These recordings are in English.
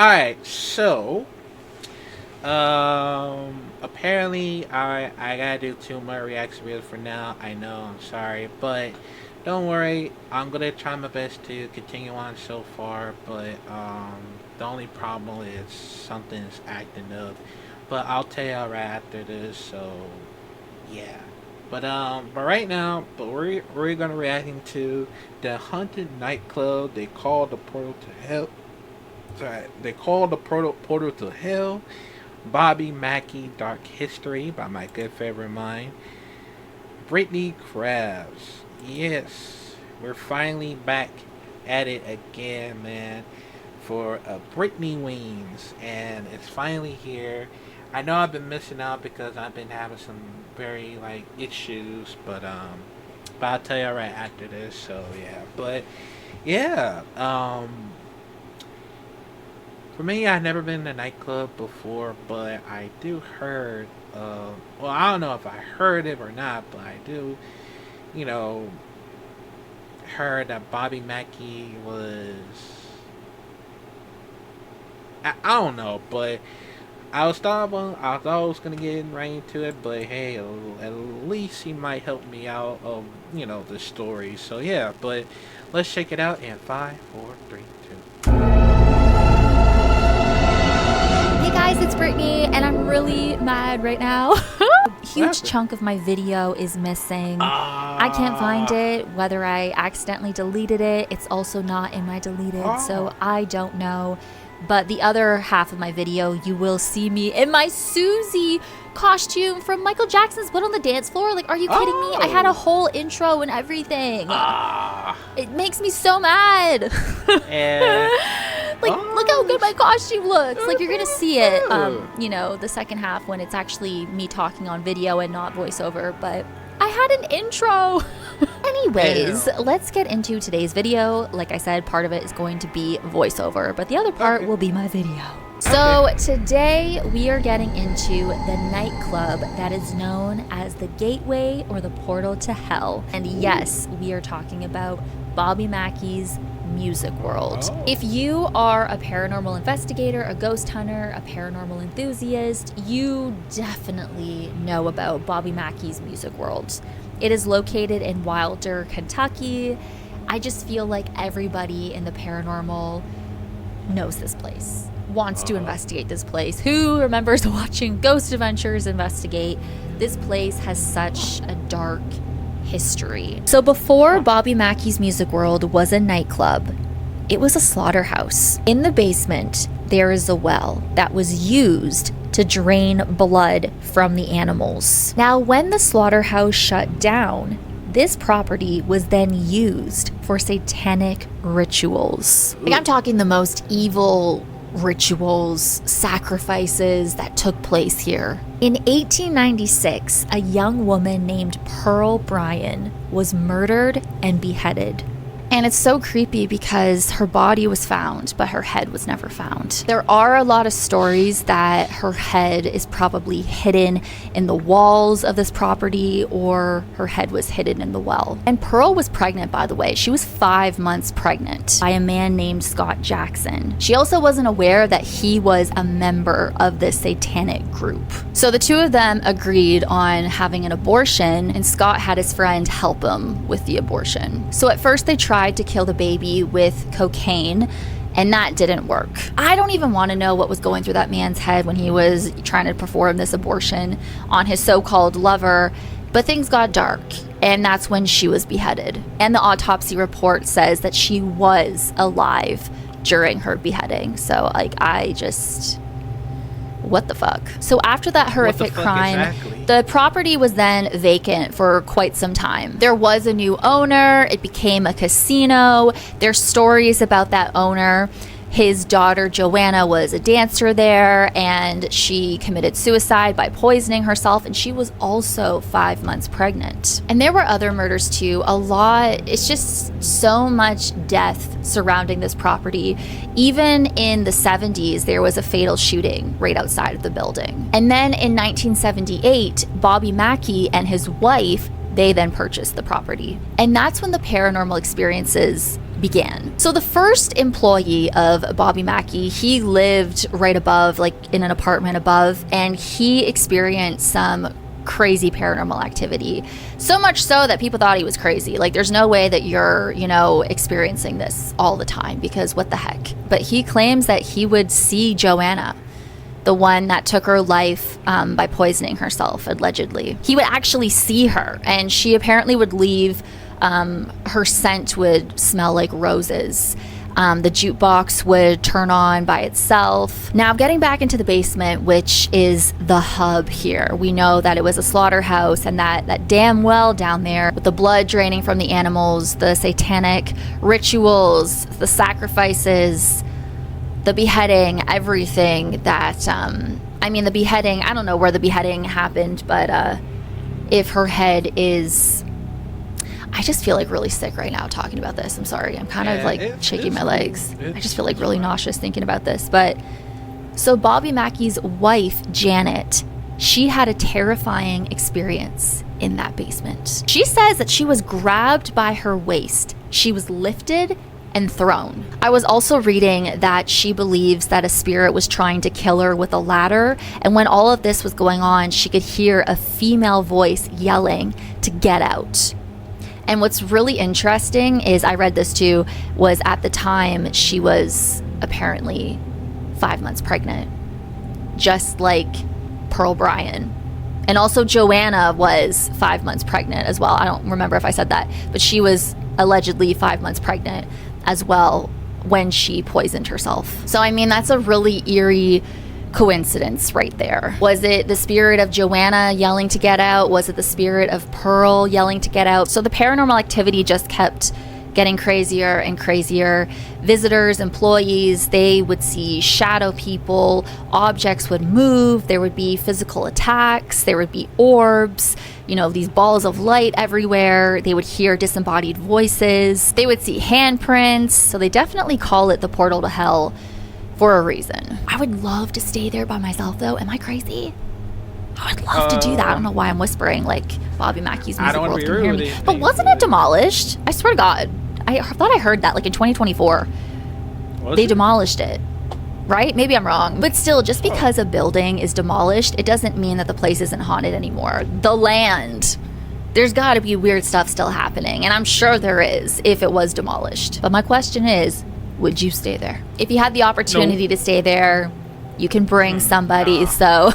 Alright, so apparently I gotta do two more reaction videos for now. I know, I'm sorry, but don't worry, I'm gonna try my best to continue on so far, but the only problem is something's acting up. But I'll tell you right after this, so yeah. But right now, we're gonna reacting to the haunted nightclub they call the portal to hell. Sorry, they call the portal to hell. Bobby Mackey Dark History by my good favorite of mine, Brittany Krabs. Yes, we're finally back at it again, man, for Brittany Wings, and it's finally here. I know I've been missing out because I've been having some very like issues, but I'll tell you right after this. So yeah, but yeah, for me, I've never been to a nightclub before, but I do heard. Well, I don't know if I heard it or not, but I do, you know, heard that Bobby Mackey was. I don't know, but I thought I was gonna get right into it, but hey, at least he might help me out of the story. So yeah, but let's check it out in 5, 4, 3, 2. Hey guys, it's Brittany, and I'm really mad right now. A huge chunk of my video is missing. I can't find it, whether I accidentally deleted it. It's also not in my deleted, so I don't know. But the other half of my video, you will see me in my Susie costume from Michael Jackson's Blood on the Dance Floor. Like, are you kidding me? I had a whole intro and everything. It makes me so mad. Like, look how good my costume looks. Like, you're gonna see it, the second half when it's actually me talking on video and not voiceover. But I had an intro. Anyways, let's get into today's video. Like I said, part of it is going to be voiceover, but the other part will be my video. So today we are getting into the nightclub that is known as the gateway or the portal to hell. And yes, we are talking about Bobby Mackey's Music World. If you are a paranormal investigator, a ghost hunter, a paranormal enthusiast, you definitely know about Bobby Mackey's Music World. It is located in Wilder, Kentucky. I just feel like everybody in the paranormal knows this place, wants to investigate this place. Who remembers watching Ghost Adventures investigate? This place has such a dark history. So before Bobby Mackey's Music World was a nightclub, it was a slaughterhouse. In the basement, there is a well that was used to drain blood from the animals. Now, when the slaughterhouse shut down, this property was then used for satanic rituals. Like, I'm talking the most evil rituals, sacrifices that took place here. In 1896, a young woman named Pearl Bryan was murdered and beheaded. And it's so creepy because her body was found, but her head was never found. There are a lot of stories that her head is probably hidden in the walls of this property, or her head was hidden in the well. And Pearl was pregnant, by the way. She was 5 months pregnant by a man named Scott Jackson. She also wasn't aware that he was a member of this satanic group. So the two of them agreed on having an abortion, and Scott had his friend help him with the abortion. So at first they tried to kill the baby with cocaine, and that didn't work. I don't even want to know what was going through that man's head when he was trying to perform this abortion on his so-called lover, but things got dark, and that's when she was beheaded. And the autopsy report says that she was alive during her beheading. So, like, what the fuck? So after that horrific crime, the property was then vacant for quite some time. There was a new owner. It became a casino. There's stories about that owner. His daughter Joanna was a dancer there, and she committed suicide by poisoning herself, and she was also 5 months pregnant. And there were other murders too. A lot. It's just so much death surrounding this property. Even in the 70s, there was a fatal shooting right outside of the building. And then in 1978, Bobby Mackey and his wife, they then purchased the property. And that's when the paranormal experiences began. So the first employee of Bobby Mackey, he lived right above, like in an apartment above, and he experienced some crazy paranormal activity. So much so that people thought he was crazy. Like, there's no way that you're, experiencing this all the time, because what the heck? But he claims that he would see Joanna, the one that took her life by poisoning herself, allegedly. He would actually see her, and she apparently would leave. Her scent would smell like roses. The jukebox would turn on by itself. Now, getting back into the basement, which is the hub here, we know that it was a slaughterhouse, and that damn well down there with the blood draining from the animals, the satanic rituals, the sacrifices, the beheading, everything that, the beheading, I don't know where the beheading happened, but if her head is... I just feel like really sick right now talking about this. I'm sorry. I'm kind of like shaking my legs. I just feel like really nauseous thinking about this. But so Bobby Mackey's wife, Janet, she had a terrifying experience in that basement. She says that she was grabbed by her waist. She was lifted and thrown. I was also reading that she believes that a spirit was trying to kill her with a ladder. And when all of this was going on, she could hear a female voice yelling to get out. And what's really interesting is, I read this too, was at the time she was apparently 5 months pregnant, just like Pearl Bryan. And also Joanna was 5 months pregnant as well. I don't remember if I said that, but she was allegedly 5 months pregnant as well when she poisoned herself. So, that's a really eerie coincidence right there. Was it the spirit of Joanna yelling to get out? Was it the spirit of Pearl yelling to get out? So the paranormal activity just kept getting crazier and crazier. Visitors, employees, they would see shadow people, objects would move, there would be physical attacks, there would be orbs, these balls of light everywhere. They would hear disembodied voices, they would see handprints. So they definitely call it the portal to hell for a reason. I would love to stay there by myself, though. Am I crazy? I would love to do that. I don't know why I'm whispering like Bobby Mackey's Music World can hear me. But wasn't it demolished? I swear to God. I thought I heard that like in 2024. They demolished it. Right? Maybe I'm wrong. But still, just because a building is demolished, it doesn't mean that the place isn't haunted anymore. The land. There's got to be weird stuff still happening. And I'm sure there is if it was demolished. But my question is, would you stay there? If you had the opportunity to stay there, you can bring somebody. So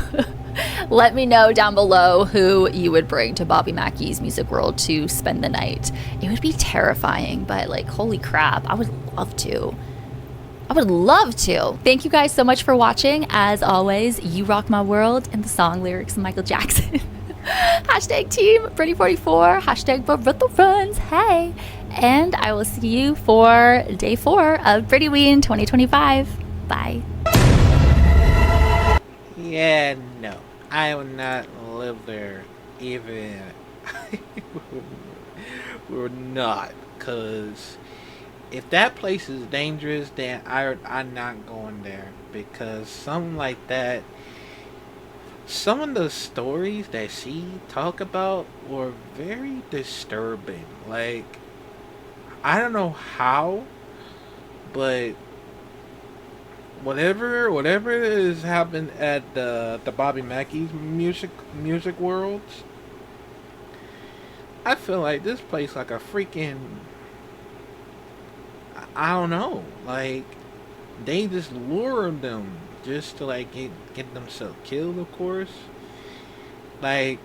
let me know down below who you would bring to Bobby Mackey's Music World to spend the night. It would be terrifying, but like, holy crap, I would love to. I would love to. Thank you guys so much for watching. As always, you rock my world, and the song lyrics of Michael Jackson. Hashtag team Brittany44, hashtag Barretto Runs, hey. And I will see you for day 4 of Pretty Ween 2025. Bye. Yeah, no. I would not live there even. I would not. Because if that place is dangerous, then I'm not going there. Because something like that, some of the stories that she talked about were very disturbing. Like, I don't know how, but whatever has happened at the Bobby Mackey's music worlds, I feel like this place like a freaking, I don't know, like they just lure them just to like get themselves killed, of course. Like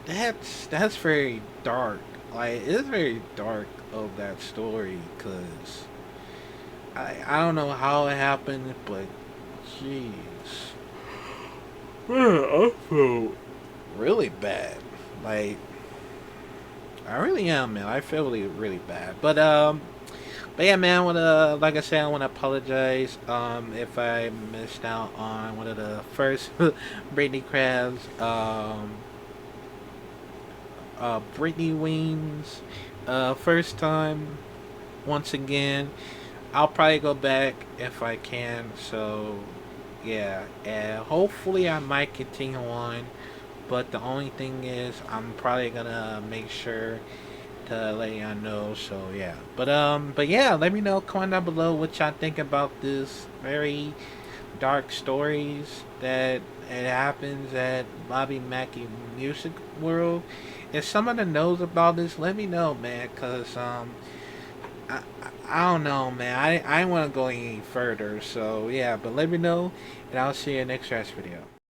that's very dark. Like, it's very dark of that story, because I don't know how it happened, but jeez, man, I feel really bad. Like, I really am, man. I feel really, really bad. But yeah, man. Like I said, I want to apologize if I missed out on one of the first Brittany Crabs Brittany Wings first time. Once again, I'll probably go back if I can. So yeah, and hopefully I might continue on, but the only thing is I'm probably gonna make sure to let y'all know. So yeah, but yeah, let me know, comment down below what y'all think about this very dark stories that it happens at Bobby Mackey Music World. If someone knows about this, let me know, man, cause I, I don't know, man. I want to go any further. So yeah, but let me know, and I'll see you in the next video.